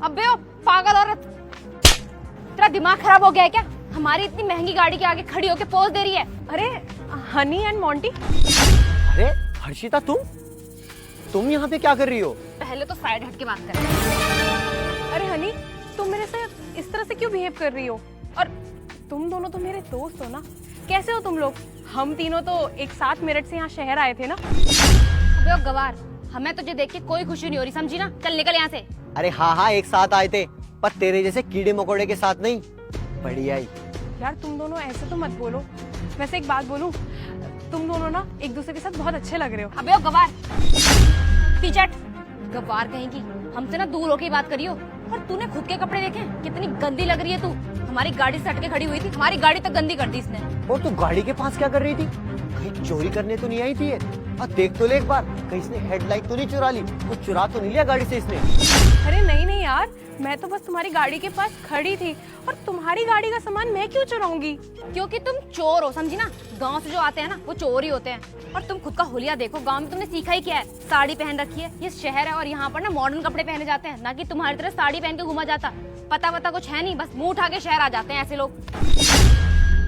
अबे ओ पागल औरत, तेरा दिमाग खराब हो गया है क्या? हमारी इतनी महंगी गाड़ी के आगे खड़ी होके पोज दे रही है। अरे हनी एंड मॉन्टी। अरे हर्षिता, तुम यहाँ पे क्या कर रही हो? पहले तो साइड हट के बात कर। अरे हनी, तुम मेरे से इस तरह से क्यों बिहेव कर रही हो? और तुम दोनों तो मेरे दोस्त हो ना, कैसे हो तुम लोग? हम तीनों तो एक साथ मेरठ से यहाँ शहर आए थे ना। अबे ओ गवार, हमें तुझे देख के कोई खुशी नहीं हो रही, समझी ना? चल निकल यहाँ से। अरे हाँ, एक साथ आए थे, पर तेरे जैसे कीड़े मकोड़े के साथ नहीं। बढ़िया ही। यार तुम दोनों ऐसे तो मत बोलो। वैसे एक बात बोलूं, तुम दोनों ना एक दूसरे के साथ बहुत अच्छे लग रहे हो। अबे ओ गवार, पीछे हट। गवार कहेंगी, हमसे ना दूर होके बात करियो। और तूने खुद के कपड़े देखे? कितनी गंदी लग रही है तू। हमारी गाड़ी से हटके खड़ी हुई थी, हमारी गाड़ी तक गंदी कर दी इसने। और तू गाड़ी के पास क्या कर रही थी? कहीं चोरी करने तो नहीं आई थी ये? और देख तो ले एक बार, कहीं इसने हेडलाइट तो नहीं चुरा ली? कुछ चुरा तो नहीं लिया गाड़ी से इसने? अरे नहीं यार, मैं तो बस तुम्हारी गाड़ी के पास खड़ी थी। और तुम्हारी गाड़ी का सामान मैं क्यों चुराऊंगी? क्योंकि तुम चोर हो, समझी ना? गांव से जो आते हैं ना, वो चोर ही होते हैं। और तुम खुद का हुलिया देखो, गांव में तुमने सीखा ही क्या है? साड़ी पहन रखी है, ये शहर है और यहाँ पर ना मॉडर्न कपड़े पहने जाते हैं, ना कि तुम्हारी तरह साड़ी पहन के घुमा जाता। पता वता कुछ है नहीं, बस मुंह उठा के शहर आ जाते हैं ऐसे लोग।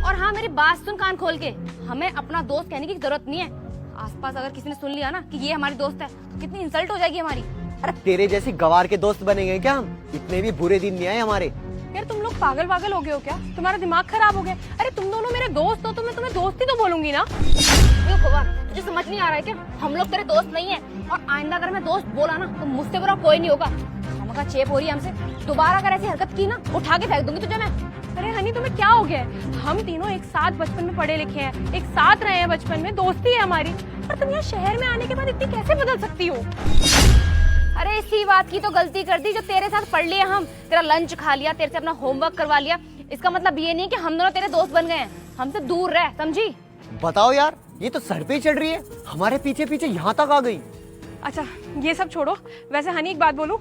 और हाँ, मेरी बात सुन कान खोल के, हमें अपना दोस्त कहने की जरूरत नहीं है। आसपास अगर किसी ने सुन लिया ना कि ये हमारी दोस्त है, तो कितनी इंसल्ट हो जाएगी हमारी। अरे तेरे जैसी गवार के दोस्त बनेंगे क्या हम? इतने भी बुरे दिन नहीं आए हमारे। यार तुम लोग पागल हो गए हो क्या? तुम्हारा दिमाग खराब हो गया? अरे तुम दोनों मेरे दोस्त हो तो मैं तुम्हें दोस्ती तो बोलूंगी ना। तुझे समझ नहीं आ रहा है क्या? हम लोग तेरे दोस्त नहीं है, और आइंदा अगर मैं दोस्त बोला ना तो मुझसे बुरा कोई नहीं होगा। हमका चेप हो रही है हमसे। दोबारा अगर ऐसी हरकत की ना, उठा के फेंक दूंगी तुझे मैं। अरे हनी, तुम्हें क्या हो गया है? हम तीनों एक साथ बचपन में पढ़े लिखे हैं, एक साथ रहे हैं बचपन में, दोस्ती है हमारी। और तुम यहाँ शहर में आने के बाद इतनी कैसे बदल सकती हो? अरे इसी बात की तो गलती कर दी जो तेरे साथ पढ़ लिया हम। तेरा लंच खा लिया, तेरे से अपना होमवर्क करवा लिया। इसका मतलब ये नहीं कि हम दोनों तेरे दोस्त बन गए हैं। हमसे दूर रह, समझी? बताओ यार, ये तो सर पे ही चढ़ रही है, हमारे पीछे पीछे यहाँ तक आ गई। अच्छा ये सब छोड़ो। वैसे हनी एक बात बोलूं,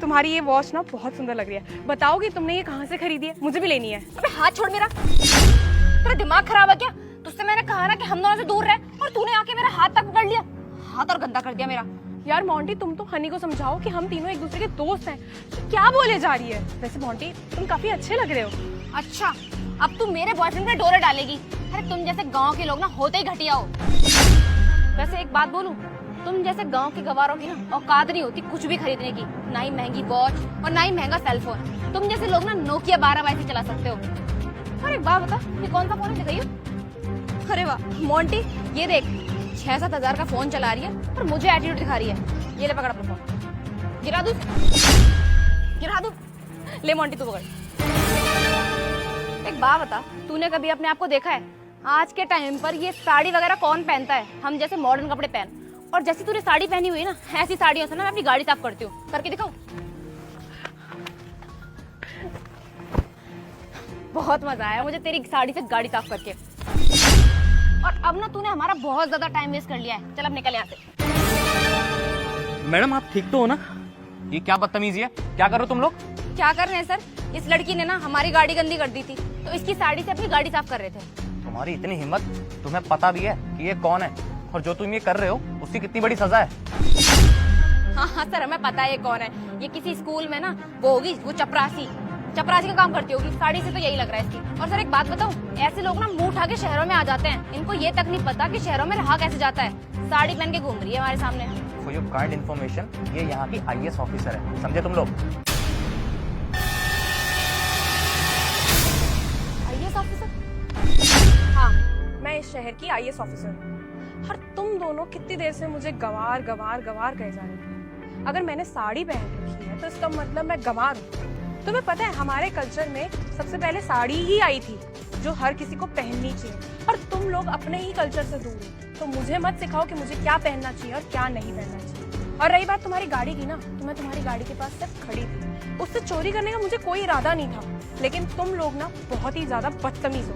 तुम्हारी ये वॉच ना बहुत सुंदर लग रही है। बताओगी तुमने ये कहाँ से खरीदी है? मुझे भी लेनी है। अबे हाथ छोड़ मेरा। तेरा दिमाग खराब है क्या? तुझसे मैंने कहा ना कि हम दोनों से दूर रह, और तूने आके मेरा हाथ तक पकड़ लिया। हाथ और गंदा कर दिया मेरा। यार मोंटी, तुम तो हनी को समझाओ कि हम तीनों एक दूसरे के दोस्त हैं। क्या बोले जा रही है? वैसे मोंटी, तुम काफी अच्छे लग रहे हो। अच्छा, अब तू मेरे बॉयफ्रेंड पे डोरे डालेगी? अरे तुम जैसे गांव के लोग ना होते ही घटिया हो। वैसे एक बात बोलूं, तुम जैसे गांव के गवारों की ना औकात नहीं होती कुछ भी खरीदने की, ना ही महंगी वॉच और ना ही महंगा सेलफोन। तुम जैसे लोग ना नोकिया 12 चला सकते हो। और एक बात बता, ये कौन सा फोन है दिखाइए। अरे वाह मोंटी, ये देख 6-7 हजार का फोन चला रही है और मुझे एटीट्यूड दिखा रही है। ये ले पकड़ अपना फोन। गिरा दूं? ले मोंटी तू पकड़। एक बात बता, तूने कभी अपने आप को देखा है? आज के टाइम पर ये साड़ी वगैरह कौन पहनता है? हम जैसे मॉडर्न कपड़े पहन। और जैसी तूने साड़ी पहनी हुई है ना, ऐसी साड़ियों से ना मैं अपनी गाड़ी साफ करती हूँ। करके दिखाऊं? बहुत मजा आया मुझे तेरी साड़ी से गाड़ी साफ करके। और अब ना तूने हमारा बहुत ज्यादा टाइम वेस्ट कर लिया है। चल अब निकल यहाँ से। मैडम आप ठीक तो हो ना? ये क्या बदतमीजी है? क्या कर रहे हो तुम लोग? क्या कर रहे हैं सर? इस लड़की ने ना हमारी गाड़ी गंदी कर दी थी, तो इसकी साड़ी से अपनी गाड़ी साफ कर रहे थे। तुम्हारी इतनी हिम्मत, तुम्हें पता भी है कि ये कौन है और जो तुम ये कर रहे हो उसकी कितनी बड़ी सजा है? हाँ सर, हमें पता है ये कौन है। ये किसी स्कूल में ना वो होगी, वो चपरासी का काम करती होगी। साड़ी से तो यही लग रहा है इसकी। और सर एक बात बताऊं, ऐसे लोग ना मुंह उठा के शहरों में आ जाते हैं। इनको ये तक नहीं पता कि शहरों में रहा कैसे जाता है। साड़ी पहन के घूम रही है हमारे सामने। फॉर योर काइंड इन्फॉर्मेशन, ये यहाँ की IAS ऑफिसर है, समझे तुम लोग? IAS officer? हाँ, मैं इस शहर की IAS ऑफिसर हूँ। और तुम दोनों कितनी देर से मुझे गवार कहे जा रहे हो। अगर मैंने साड़ी पहन रखी है तो इसका मतलब मैं गवार हूँ। तुम्हें पता है हमारे कल्चर में सबसे पहले साड़ी ही आई थी, जो हर किसी को पहननी चाहिए। और तुम लोग अपने ही कल्चर से दूर हो, तो मुझे मत सिखाओ कि मुझे क्या पहनना चाहिए और क्या नहीं पहनना चाहिए। और रही बात तुम्हारी गाड़ी की ना, तो मैं तुम्हारी गाड़ी के पास सिर्फ खड़ी थी। उससे चोरी करने का मुझे कोई इरादा नहीं था, लेकिन तुम लोग ना बहुत ही ज्यादा बदतमीज हो।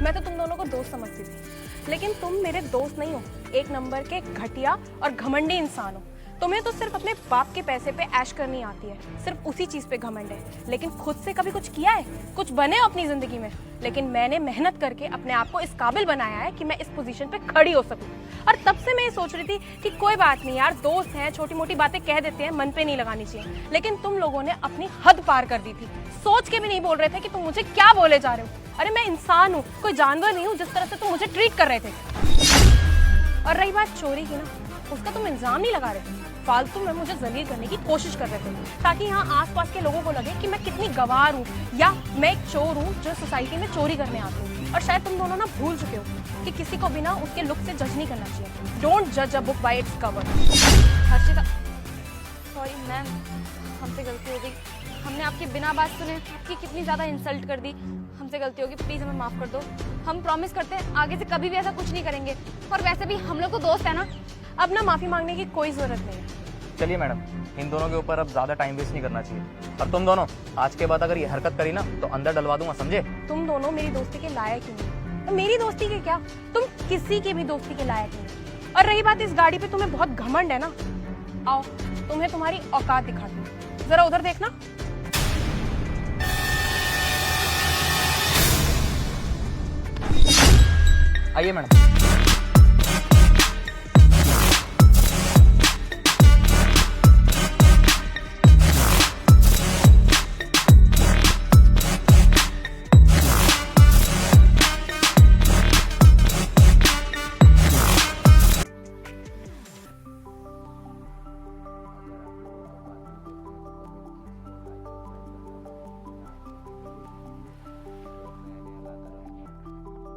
मैं तो तुम दोनों को दोस्त समझती थी, लेकिन तुम मेरे दोस्त नहीं हो। एक नंबर के घटिया और घमंडी इंसान हो। तुम्हें तो सिर्फ अपने बाप के पैसे पे ऐश करनी आती है, सिर्फ उसी चीज पे घमंड है, लेकिन खुद से कभी कुछ किया है, कुछ बने हो अपनी जिंदगी में? लेकिन मैंने मेहनत करके अपने आप को इस काबिल बनाया है कि मैं इस पोजीशन पे खड़ी हो सकूं। और तब से मैं ये सोच रही थी कि कोई बात नहीं यार, दोस्त हैं, छोटी मोटी बातें कह देते हैं, मन पे नहीं लगानी चाहिए। लेकिन तुम लोगों ने अपनी हद पार कर दी थी, सोच के भी नहीं बोल रहे थे कि तुम मुझे क्या बोले जा रहे हो। अरे मैं इंसान हूँ, कोई जानवर नहीं हूँ जिस तरह से तुम मुझे ट्रीट कर रहे थे। और रही बात चोरी की ना, उसका तुम इल्जाम नहीं लगा रहे थे, फालतू में मुझे जलील करने की कोशिश कर रहे थे, ताकि यहाँ आसपास के लोगों को लगे कि मैं कितनी गवार हूँ या मैं एक चोर हूँ जो सोसाइटी में चोरी करने आती हूँ। और शायद तुम दोनों ना भूल चुके हो कि किसी को बिना उसके लुक से जज नहीं करना चाहिए। डोंट जज a book by its cover. Harshita, sorry ma'am, हमसे गलती हो गई। हमने आपकी बिना बात सुने आपकी कितनी ज्यादा इंसल्ट कर दी। हमसे गलती होगी, प्लीज हमें माफ कर दो। हम प्रॉमिस करते हैं आगे से कभी भी ऐसा कुछ नहीं करेंगे। और वैसे भी हम लोग तो दोस्त है ना। अब ना माफी मांगने की कोई जरूरत नहीं है। चलिए मैडम, इन दोनों के ऊपर अब ज्यादा टाइम वेस्ट नहीं करना चाहिए। और तुम दोनों आज के बाद अगर ये हरकत करी ना तो अंदर डलवा दूंगा, समझे? तुम दोनों मेरी दोस्ती के लायक ही नहीं। तो मेरी दोस्ती के क्या, तुम किसी की भी दोस्ती के लायक नहीं। और रही बात इस गाड़ी पे तुम्हें बहुत घमंड है ना, आओ तुम्हें तुम्हारी औकात दिखाती हूँ। जरा उधर देखना। आइए मैडम।